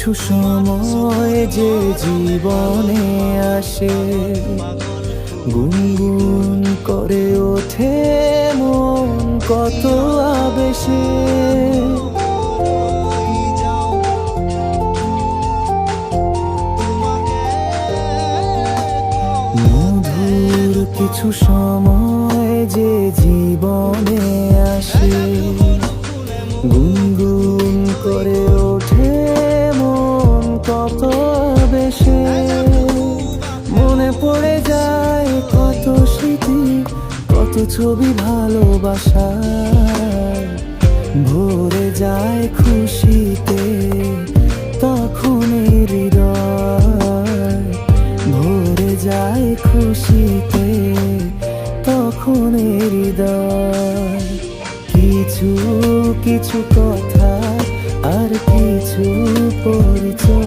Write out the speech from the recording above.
কিছু সময় যে জীবনে আসে, গুনগুন করে ওঠে মন কত আবেশে। মধুর কিছু সময় যে জীবনে আসে, গুনগুন করে ওঠে মন কত বেশি। মনে পড়ে যায় কত স্মৃতি, কত ছবি ভালোবাসার, ভরে যায় খুশিতে তখন হৃদয়, ভরে যায় খুশিতে তখন হৃদয়। কিছু কিছু কথা আর কিছু পরিচয়।